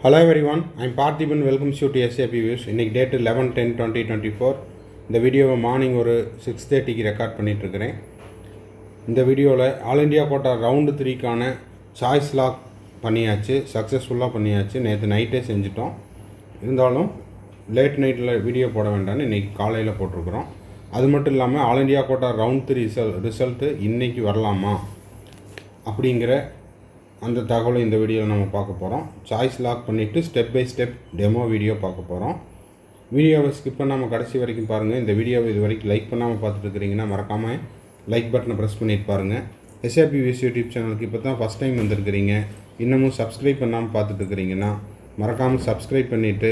Hello everyone, I am Parthiban. Welcome you to SAP Views. இன்னைக்கு date 11/10/2024. இந்த வீடியோவை morning ஒரு 6:30க்கு ரெக்கார்ட் பண்ணிகிட்ருக்கிறேன். இந்த வீடியோவில் ஆல் இண்டியா கோட்டா ரவுண்டு 3க்கான சாய்ஸ் லாக் பண்ணியாச்சு, சக்ஸஸ்ஃபுல்லாக பண்ணியாச்சு. நேற்று நைட்டே செஞ்சிட்டோம். இருந்தாலும் லேட் நைட்டில் வீடியோ போட வேண்டாம்னு இன்றைக்கி காலையில் போட்டிருக்கிறோம். அது மட்டும் இல்லாமல் all India quota round 3 result இன்றைக்கி வரலாமா அப்படிங்கிற அந்த தகவலை இந்த வீடியோவில் நம்ம பார்க்க போகிறோம். சாய்ஸ் லாக் பண்ணிவிட்டு step by step demo video பார்க்க போகிறோம். வீடியோவை ஸ்கிப் பண்ணாமல் கடைசி வரைக்கும் பாருங்கள். இந்த வீடியோவை இது வரைக்கும் லைக் பண்ணாமல் பார்த்துட்டு இருக்கிறீங்கன்னா மறக்காமல் லைக் பட்டனை ப்ரெஸ் பண்ணிட்டு பாருங்கள். SAP Views யூடியூப் சேனலுக்கு இப்போ தான் ஃபஸ்ட் டைம் வந்திருக்கிறீங்க, இன்னமும் சப்ஸ்கிரைப் பண்ணாமல் பார்த்துட்டு இருக்கிறீங்கன்னா மறக்காமல் சப்ஸ்கிரைப் பண்ணிவிட்டு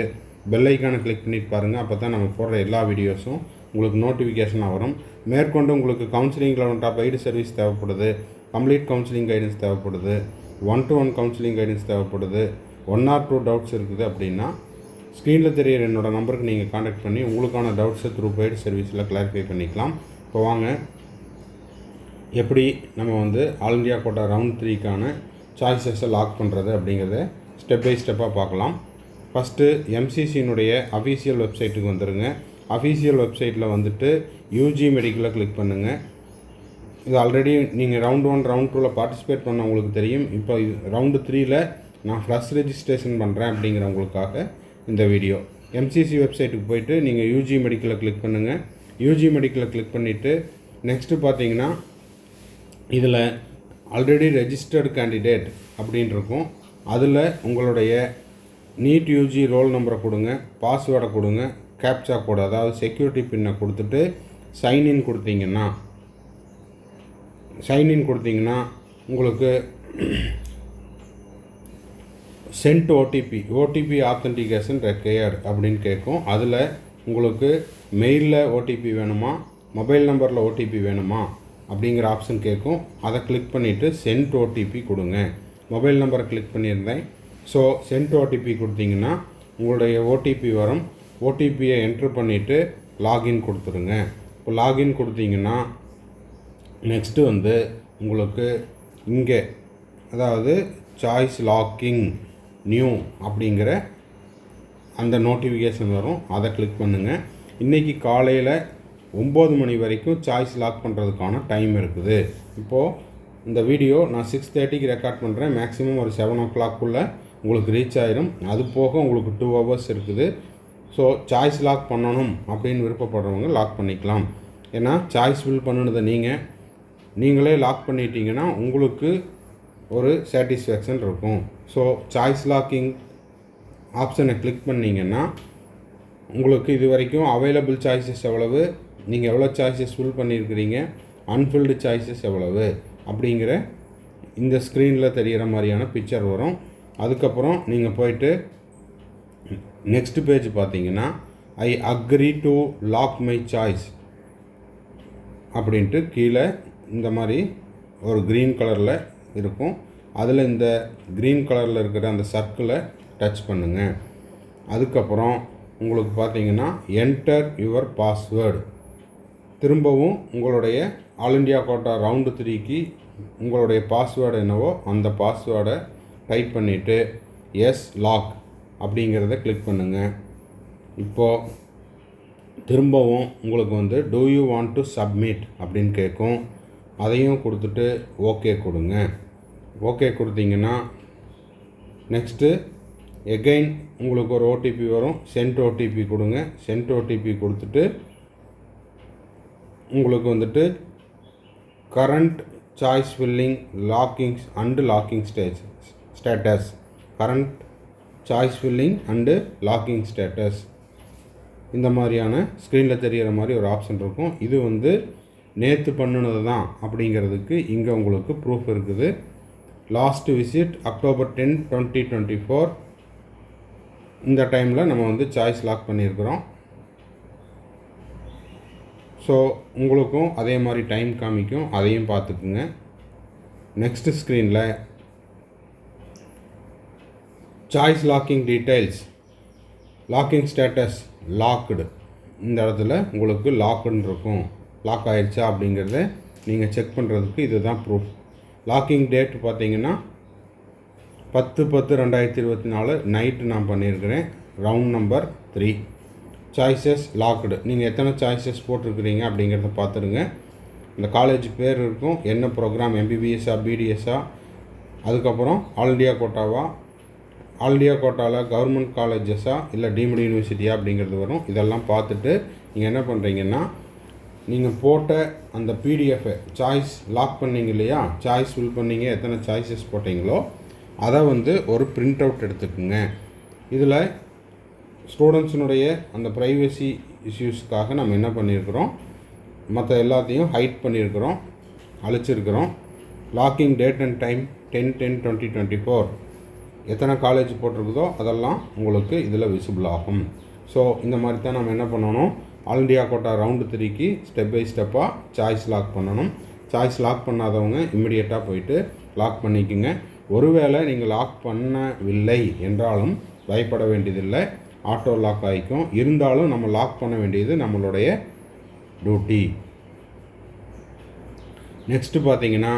பெல் ஐக்கானை கிளிக் பண்ணிட்டு பாருங்கள். அப்போ தான் நம்ம போடுற எல்லா வீடியோஸும் உங்களுக்கு நோட்டிஃபிகேஷனாக வரும். மேற்கொண்டு உங்களுக்கு கவுன்சிலிங் 11 டாப் கைடு சர்வீஸ் தேவைப்படுது, கம்ப்ளீட் கவுன்சிலிங் கைடன்ஸ் தேவைப்படுது, 1-to-1 கவுன்சிலிங் கைடன்ஸ் தேவைப்படுது, 1 or 2 டவுட்ஸ் இருக்குது அப்படின்னா ஸ்க்ரீனில் தெரியிற என்னோடய நம்பருக்கு நீங்கள் காண்டாக்ட் பண்ணி உங்களுக்கான டவுட்ஸை த்ரூ பெய்டு சர்வீஸில் கிளாரிஃபை பண்ணிக்கலாம். இப்போ வாங்க எப்படி நம்ம ஆல் இண்டியா கோட்டா ரவுண்ட் 3க்கான சாய்ஸஸை லாக் பண்ணுறது அப்படிங்கிறத ஸ்டெப் பை ஸ்டெப்பாக பார்க்கலாம். ஃபஸ்ட்டு MCCனுடைய அஃபீஷியல் வெப்சைட்டுக்கு வந்துடுங்க. அஃபீஷியல் வெப்சைட்டில் யூஜி மெடிக்கலை கிளிக் பண்ணுங்கள். இது ஆல்ரெடி நீங்கள் ரவுண்ட் 1 ரவுண்ட் 2ல் பார்ட்டிசிபேட் பண்ண உங்களுக்கு தெரியும். இப்போ ரவுண்டு 3ல் நான் ஃப்ரெஷ் ரெஜிஸ்ட்ரேஷன் பண்ணுறேன் அப்படிங்கிறவங்களுக்காக இந்த வீடியோ. MCC வெப்சைட்டுக்கு போய்ட்டு நீங்கள் யூஜி மெடிக்கலை கிளிக் பண்ணுங்கள். யூஜி மெடிக்கலை கிளிக் பண்ணிவிட்டு நெக்ஸ்ட்டு பார்த்தீங்கன்னா இதில் ஆல்ரெடி ரெஜிஸ்டர்டு கேண்டிடேட் அப்படின்னு இருக்கும். அதில் உங்களுடைய நீட் யூஜி ரோல் நம்பரை கொடுங்க, பாஸ்வேர்டை கொடுங்க, கேப்சா கோடு அதாவது செக்யூரிட்டி பின்னை கொடுத்துட்டு சைன்இன் கொடுத்தீங்கன்னா உங்களுக்கு சென்ட் ஓடிபி ஆத்தென்டிகேஷன் ரெக்வயர்டு அப்படின்னு கேட்கும். அதில் உங்களுக்கு மெயிலில் ஓடிபி வேணுமா, மொபைல் நம்பரில் ஓடிபி வேணுமா அப்படிங்கிற ஆப்ஷன் கேட்கும். அதை கிளிக் பண்ணிவிட்டு சென்ட் ஓடிபி கொடுங்க. மொபைல் நம்பரை கிளிக் பண்ணியிருந்தேன். ஸோ சென்ட் ஓடிபி கொடுத்தீங்கன்னா உங்களுடைய ஓடிபி வரும். ஓடிபியை என்ட்ரு பண்ணிவிட்டு லாகின் கொடுத்துருங்க. இப்போ லாகின் கொடுத்தீங்கன்னா நெக்ஸ்ட்டு உங்களுக்கு இங்கே அதாவது சாய்ஸ் லாக்கிங் நியூ அப்படிங்கிற அந்த நோட்டிஃபிகேஷன் வரும். அதை கிளிக் பண்ணுங்கள். இன்றைக்கி காலையில் 9 மணி வரைக்கும் சாய்ஸ் லாக் பண்ணுறதுக்கான டைம் இருக்குது. இப்போது இந்த வீடியோ நான் 6:30க்கு ரெக்கார்ட் பண்ணுறேன். மேக்ஸிமம் ஒரு 7 o'clock உங்களுக்கு ரீச் ஆயிரும். அது போக உங்களுக்கு 2 hours இருக்குது. ஸோ சாய்ஸ் லாக் பண்ணணும் அப்படின்னு விருப்பப்படுறவங்க லாக் பண்ணிக்கலாம். ஏன்னா சாய்ஸ் ஃபில் பண்ணினதை நீங்களே லாக் பண்ணிட்டீங்கன்னா உங்களுக்கு ஒரு சாட்டிஸ்ஃபேக்ஷன் இருக்கும். ஸோ சாய்ஸ் லாக்கிங் ஆப்ஷனை கிளிக் பண்ணிங்கன்னா உங்களுக்கு இது வரைக்கும் அவைலபிள் சாய்ஸஸ் எவ்வளவு, நீங்கள் எவ்வளோ சாய்ஸஸ் ஃபில் பண்ணியிருக்கிறீங்க, அன்ஃபில்டு சாய்ஸஸ் எவ்வளவு அப்படிங்கிற இந்த ஸ்க்ரீனில் தெரிகிற மாதிரியான பிக்சர் வரும். அதுக்கப்புறம் நீங்கள் போயிட்டு நெக்ஸ்ட் பேஜ் பார்த்தீங்கன்னா I agree to log my choice அப்படின்ட்டு கீழே இந்த மாதிரி ஒரு க்ரீன் கலரில் இருக்கும். அதில் இந்த க்ரீன் கலரில் இருக்கிற அந்த சர்க்கிளை டச் பண்ணுங்கள். அதுக்கப்புறம் உங்களுக்கு பார்த்தீங்கன்னா என்டர் யுவர் பாஸ்வேர்டு, திரும்பவும் உங்களுடைய ஆல் இண்டியா கோட்டா ரவுண்டு 3க்கு உங்களுடைய பாஸ்வேர்டு என்னவோ அந்த பாஸ்வேர்டை டைப் பண்ணிவிட்டு எஸ் லாக் அப்படிங்கிறத கிளிக் பண்ணுங்கள். இப்போது திரும்பவும் உங்களுக்கு do you want to submit அப்படின்னு கேட்கும். அதையும் கொடுத்துட்டு ஓகே கொடுங்க. ஓகே கொடுத்தீங்கன்னா நெக்ஸ்ட்டு எகைன் உங்களுக்கு ஒரு ஓடிபி வரும். சென்ட் ஓடிபி கொடுங்க. சென்ட் ஓடிபி கொடுத்துட்டு உங்களுக்கு current choice filling lockings and locking status current choice filling and locking status இந்த மாதிரியான ஸ்க்ரீனில் தெரிகிற மாதிரி ஒரு ஆப்ஷன் இருக்கும். இது நேற்று பண்ணினது தான் அப்படிங்கிறதுக்கு இங்கே உங்களுக்கு ப்ரூஃப் இருக்குது. லாஸ்ட் விசிட் October 10, 2024 இந்த டைமில் நம்ம சாய்ஸ் லாக் பண்ணியிருக்கிறோம். ஸோ உங்களுக்கும் அதே மாதிரி டைம் காமிக்கும், அதையும் பார்த்துக்குங்க. நெக்ஸ்ட் ஸ்க்ரீனில் choice locking details locking status locked இந்த இடத்துல உங்களுக்கு லாக்குன்னு இருக்கும். லாக் ஆகிடுச்சா அப்படிங்கிறத நீங்கள் செக் பண்ணுறதுக்கு இதுதான் ப்ரூஃப். லாக்கிங் டேட் பார்த்தீங்கன்னா 10/10/2024 நைட்டு நான் பண்ணியிருக்கிறேன். Round number 3. Choices logged. நீங்கள் எத்தனை சாய்ஸஸ் போட்டிருக்கிறீங்க அப்படிங்கிறத பார்த்துருங்க. இந்த காலேஜ் பேர் இருக்கும், என்ன ப்ரோக்ராம், எம்பிபிஎஸ்ஸா பிடிஎஸ்ஸா, அதுக்கப்புறம் ஆல் இண்டியா கோட்டாவா, ஆல் இண்டியா கோட்டாவில் கவர்மெண்ட் காலேஜஸா இல்லை டீம்டு யூனிவர்சிட்டியா அப்படிங்கிறது வரும். இதெல்லாம் பார்த்துட்டு நீங்கள் என்ன பண்ணுறீங்கன்னா, நீங்கள் போட்ட அந்த பிடிஎஃபை சாய்ஸ் லாக் பண்ணிங்க இல்லையா, சாய்ஸ் ஃபில் பண்ணிங்க, எத்தனை சாய்ஸஸ் போட்டிங்களோ அதை ஒரு பிரிண்ட் அவுட் எடுத்துக்கோங்க. இதில் ஸ்டூடெண்ட்ஸினுடைய அந்த ப்ரைவசி இஷ்யூஸ்க்காக நம்ம என்ன பண்ணியிருக்கிறோம், மற்ற எல்லாத்தையும் ஹைட் பண்ணியிருக்கிறோம், அழிச்சிருக்கிறோம். லாக்கிங் டேட் அண்ட் டைம் 10/10/2024 எத்தனை காலேஜ் போட்டிருக்குதோ அதெல்லாம் உங்களுக்கு இதில் விசிபிள் ஆகும். ஸோ இந்த மாதிரி தான் நம்ம என்ன பண்ணணும், ஆல் இண்டியா கோட்டா ரவுண்டு 3க்கு ஸ்டெப் பை ஸ்டெப்பாக சாய்ஸ் லாக் பண்ணணும். சாய்ஸ் லாக் பண்ணாதவங்க இம்மிடியேட்டாக போயிட்டு லாக் பண்ணிக்கோங்க. ஒருவேளை நீங்கள் லாக் பண்ணவில்லை என்றாலும் பயப்பட வேண்டியதில்லை, ஆட்டோ லாக் ஆகிக்கும். இருந்தாலும் நம்ம லாக் பண்ண வேண்டியது நம்மளுடைய டியூட்டி. நெக்ஸ்ட்டு பார்த்தீங்கன்னா,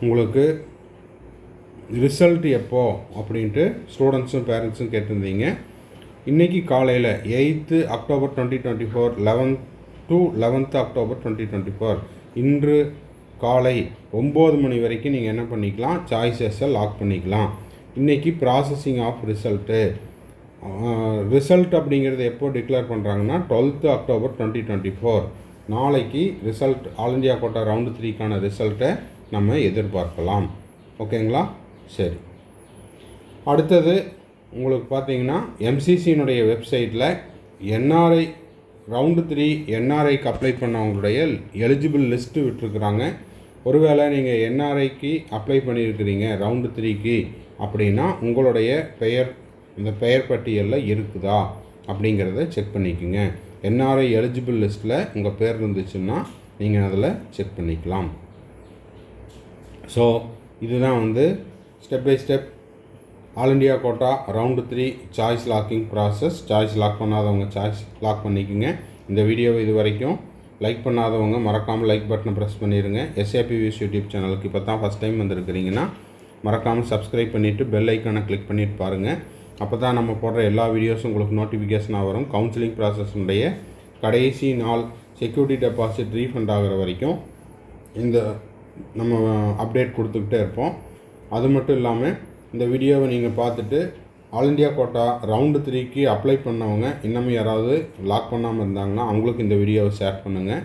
உங்களுக்கு ரிசல்ட் எப்போ அப்படின்ட்டு ஸ்டூடெண்ட்ஸும் பேரண்ட்ஸும் கேட்டிருந்தீங்க. இன்றைக்கி காலையில் 8th October 2024 11th to 11th October 2024 இன்று காலை 9 மணி வரைக்கும் நீங்கள் என்ன பண்ணிக்கலாம், சாய்ஸஸை லாக் பண்ணிக்கலாம். இன்றைக்கி ப்ராசஸிங் ஆஃப் ரிசல்ட் அப்படிங்கிறது எப்போ டிக்ளேர் பண்ணுறாங்கன்னா 12th October 2024 நாளைக்கு result all India quota round 3க்கான ரிசல்ட்டை நம்ம எதிர்பார்க்கலாம். ஓகேங்களா? சரி, அடுத்தது உங்களுக்கு பார்த்தீங்கன்னா எம்சிசியினுடைய வெப்சைட்டில் என்ஆர்ஐ ரவுண்டு 3 என்ஆர்ஐக்கு அப்ளை பண்ணவங்களுடைய எலிஜிபிள் லிஸ்ட்டு விட்டுருக்குறாங்க. ஒருவேளை நீங்கள் என்ஆர்ஐக்கு அப்ளை பண்ணியிருக்கிறீங்க ரவுண்டு 3க்கு அப்படின்னா உங்களுடைய பெயர் இந்த பெயர் பட்டியலில் இருக்குதா அப்படிங்கிறத செக் பண்ணிக்கோங்க. என்ஆர்ஐ எலிஜிபிள் லிஸ்ட்டில் உங்கள் பேர் இருந்துச்சுன்னா நீங்கள் அதில் செக் பண்ணிக்கலாம். ஸோ இதுதான் step by step all India quota round 3 choice locking process. Choice lock பண்ணாதவங்க சாய்ஸ் லாக் பண்ணிக்கோங்க. இந்த வீடியோவை இது வரைக்கும் லைக் பண்ணாதவங்க மறக்காமல் லைக் பட்டனை ப்ரெஸ் பண்ணிடுங்க. எஸ்ஏபி வியூஸ் யூடியூப் சேனலுக்கு இப்போ தான் ஃபஸ்ட் டைம் வந்திருக்கிறீங்கன்னா மறக்காமல் சப்ஸ்கிரைப் பண்ணிவிட்டு பெல் ஐக்கானை கிளிக் பண்ணிட்டு பாருங்கள். அப்போ தான் நம்ம போடுற எல்லா வீடியோஸும் உங்களுக்கு நோட்டிஃபிகேஷனாக வரும். கவுன்சிலிங் ப்ராசஸினுடைய கடைசி நாள் செக்யூரிட்டி டெபாசிட் ரீஃபண்ட் ஆகிற வரைக்கும் இந்த நம்ம அப்டேட் கொடுத்துக்கிட்டே இருப்போம். அது மட்டும் இல்லாமல் இந்த வீடியோவை நீங்கள் பார்த்துட்டு ஆல் இண்டியா கோட்டா ரவுண்டு 3க்கு அப்ளை பண்ணவங்க இன்னமும் யாராவது லாக் பண்ணாமல் இருந்தாங்கன்னா அவங்களுக்கு இந்த வீடியோவை ஷேர் பண்ணுங்கள்.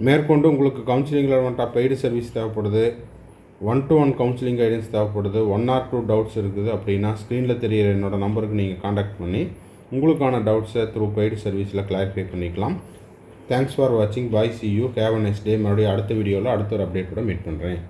மேற்கொண்டு உங்களுக்கு கவுன்சிலிங்கில் வந்துட்டால் பெய்டு சர்வீஸ் தேவைப்படுது, 1-to-1 கவுன்சிலிங் கைடன்ஸ் தேவைப்படுது, 1 or 2 டவுட்ஸ் இருக்குது அப்படின்னா ஸ்க்ரீனில் தெரிகிற என்னோடய நம்பருக்கு நீங்கள் காண்டாக்ட் பண்ணி உங்களுக்கான டவுட்ஸை த்ரூ பெய்டு சர்வீஸில் கிளாரிஃபை பண்ணிக்கலாம். தேங்க்ஸ் ஃபார் வாட்சிங். Bye, see you, have a nice day. மறுபடியும் அடுத்த வீடியோவில் அடுத்த ஒரு அப்டேட்டோட மீட் பண்ணுறேன்.